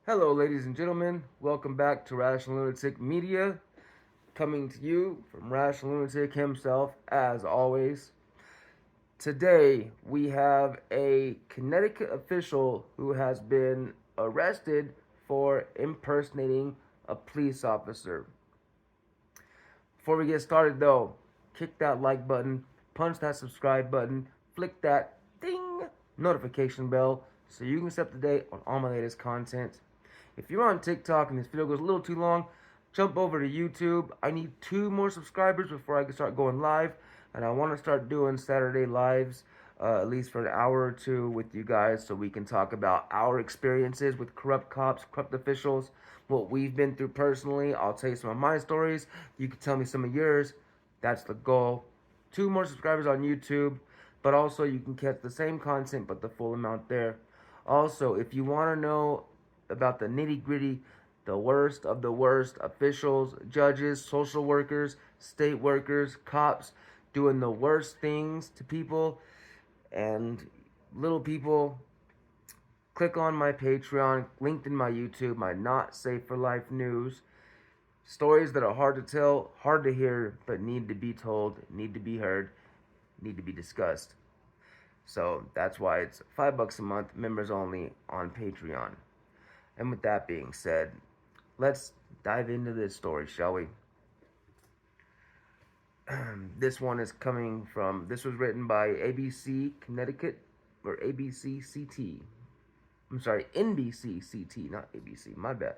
Hello, ladies and gentlemen. Welcome back to Rational Lunatic Media, coming to you from Rational Lunatic himself, as always. Today, we have a Connecticut official who has been arrested for impersonating a police officer. Before we get started, though, kick that like button, punch that subscribe button, flick that ding notification bell so you can stay up to date on all my latest content. If you're on TikTok and this video goes a little too long, jump over to YouTube. I need 2 more subscribers before I can start going live, and I want to start doing Saturday lives, at least for an hour or two with you guys, so we can talk about our experiences with corrupt cops, corrupt officials, what we've been through personally. I'll tell you some of my stories. You can tell me some of yours. That's the goal. 2 more subscribers on YouTube, but also you can catch the same content but the full amount there. Also, if you want to know about the nitty-gritty, the worst of the worst officials, judges, social workers, state workers, cops doing the worst things to people and little people, click on my Patreon, linked in my YouTube, my Not Safe for Life news. Stories that are hard to tell, hard to hear, but need to be told, need to be heard, need to be discussed. So that's why it's $5 a month, members only on Patreon. And with that being said, let's dive into this story, shall we? This one is coming from, this was written by ABC Connecticut, or ABC CT. I'm sorry, NBC CT, not ABC, my bad.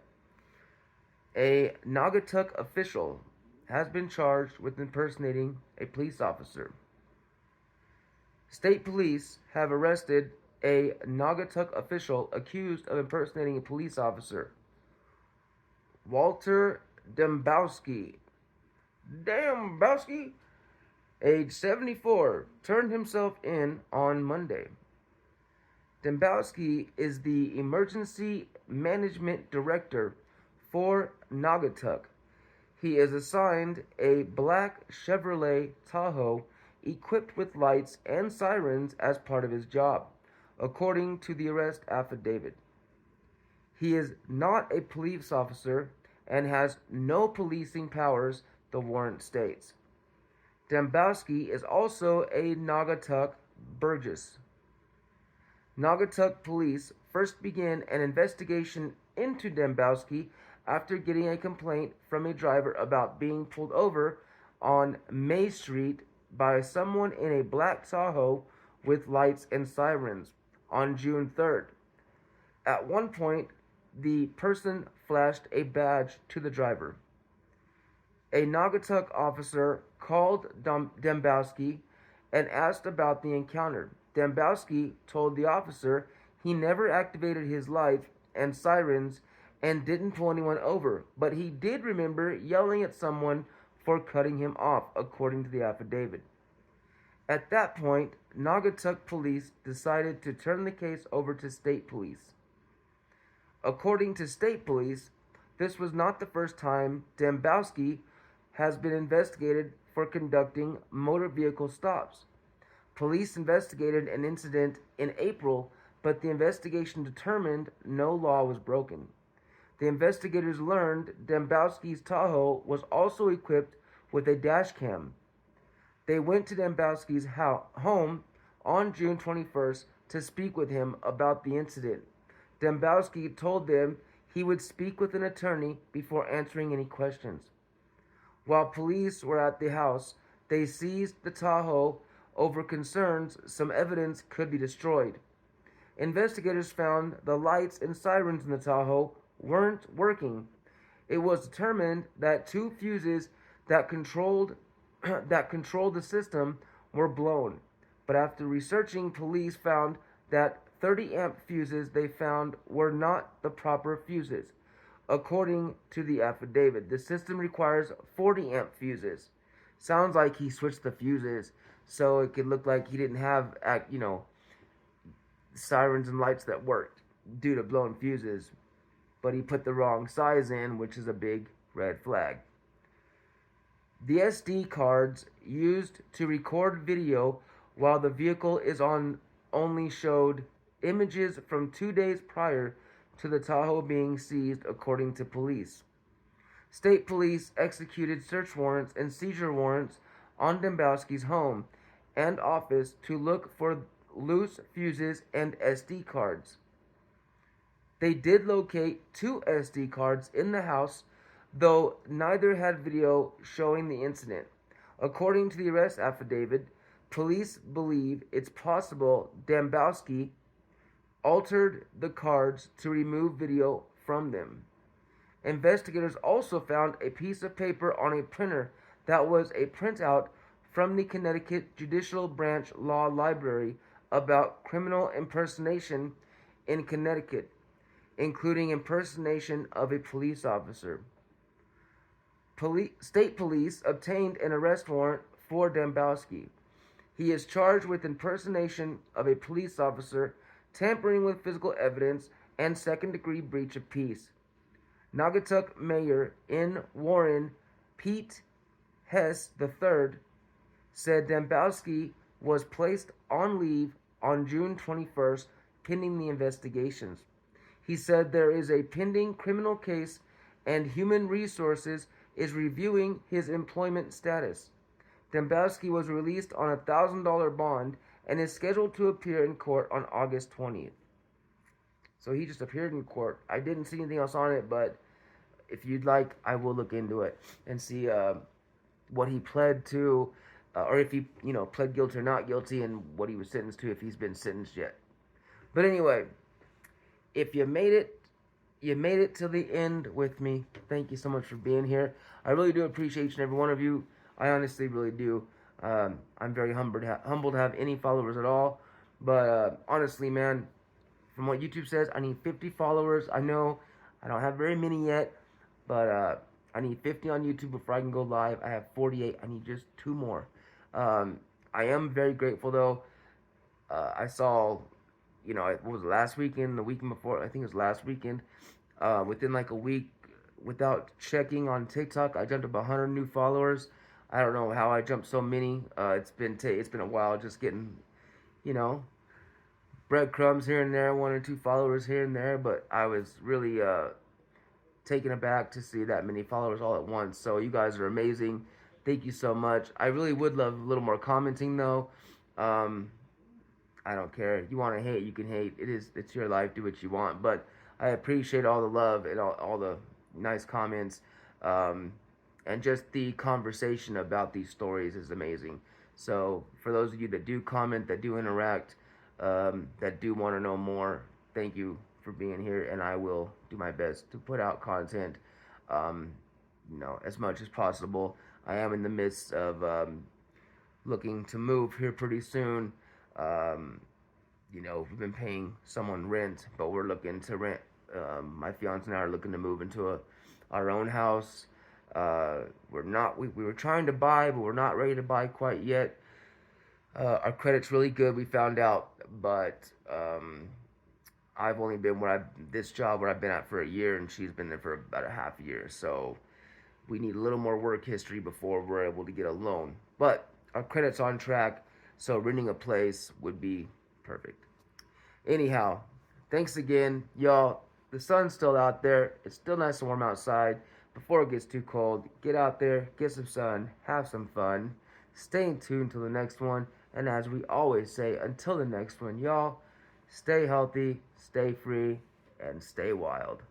A Naugatuck official has been charged with impersonating a police officer. State police have arrested a Naugatuck official accused of impersonating a police officer. Walter Dembowski, age 74, turned himself in on Monday. Dembowski is the Emergency Management Director for Naugatuck. He is assigned a black Chevrolet Tahoe equipped with lights and sirens as part of his job, according to the arrest affidavit. He is not a police officer and has no policing powers, the warrant states. Dembowski is also a Naugatuck Burgess. Naugatuck police first began an investigation into Dembowski after getting a complaint from a driver about being pulled over on May Street by someone in a black Tahoe with lights and sirens on June 3rd. At one point, the person flashed a badge to the driver. A Naugatuck officer called Dembowski and asked about the encounter. Dembowski told the officer he never activated his lights and sirens and didn't pull anyone over, but he did remember yelling at someone for cutting him off, according to the affidavit. At that point, Naugatuck police decided to turn the case over to state police. According to state police, this was not the first time Dembowski has been investigated for conducting motor vehicle stops. Police investigated an incident in April, but the investigation determined no law was broken. The investigators learned Dembowski's Tahoe was also equipped with a dash cam. They went to Dembowski's home on June 21st to speak with him about the incident. Dembowski told them he would speak with an attorney before answering any questions. While police were at the house, they seized the Tahoe over concerns some evidence could be destroyed. Investigators found the lights and sirens in the Tahoe weren't working. It was determined that 2 fuses that controlled the system were blown. But after researching, police found that 30-amp fuses they found were not the proper fuses. According to the affidavit, the system requires 40-amp fuses. Sounds like he switched the fuses so it could look like he didn't have, sirens and lights that worked due to blown fuses. But he put the wrong size in, which is a big red flag. The SD cards used to record video while the vehicle is on only showed images from 2 days prior to the Tahoe being seized, according to police. State police executed search warrants and seizure warrants on Dembowski's home and office to look for loose fuses and SD cards. They did locate 2 SD cards in the house, though neither had video showing the incident. According to the arrest affidavit, police believe it's possible Dembowski altered the cards to remove video from them. Investigators also found a piece of paper on a printer that was a printout from the Connecticut Judicial Branch Law Library about criminal impersonation in Connecticut, including impersonation of a police officer. State police obtained an arrest warrant for Dembowski. He is charged with impersonation of a police officer, tampering with physical evidence, and second-degree breach of peace. Naugatuck Mayor in Warren, Pete Hess III, said Dembowski was placed on leave on June 21st, pending the investigations. He said there is a pending criminal case and Human Resources is reviewing his employment status. Dembowski was released on a $1,000 bond and is scheduled to appear in court on August 20th. So he just appeared in court. I didn't see anything else on it, but if you'd like, I will look into it and see what he pled to, or if he, pled guilty or not guilty, and what he was sentenced to, if he's been sentenced yet. But anyway, if you made it to the end with me. Thank you so much for being here. I really do appreciate each and every one of you. I honestly really do. I'm very humbled to have any followers at all. But honestly, man, from what YouTube says, I need 50 followers. I know I don't have very many yet, but I need 50 on YouTube before I can go live. I have 48. I need just 2 more. I am very grateful, though. I saw, it was last weekend, the weekend before, I think it was last weekend, within like a week, without checking on TikTok, I jumped up 100 new followers. I don't know how I jumped so many. It's been a while just getting, breadcrumbs here and there, 1 or 2 followers here and there, but I was really taken aback to see that many followers all at once. So you guys are amazing. Thank you so much. I really would love a little more commenting, though. I don't care. If you want to hate, you can hate. It's your life. Do what you want. But I appreciate all the love and all the nice comments. And just the conversation about these stories is amazing. So for those of you that do comment, that do interact, that do want to know more, thank you for being here. And I will do my best to put out content, as much as possible. I am in the midst of looking to move here pretty soon. We've been paying someone rent, but we're looking to rent. My fiance and I are looking to move into our own house. We were trying to buy, but we're not ready to buy quite yet. Our credit's really good, we found out, but I've only been this job where I've been at for a year, and she's been there for about a half a year. So we need a little more work history before we're able to get a loan. But our credit's on track, so renting a place would be perfect. Anyhow, thanks again, y'all. The sun's still out there. It's still nice and warm outside. Before it gets too cold, get out there, get some sun, have some fun. Stay tuned till the next one. And as we always say, until the next one, y'all, stay healthy, stay free, and stay wild.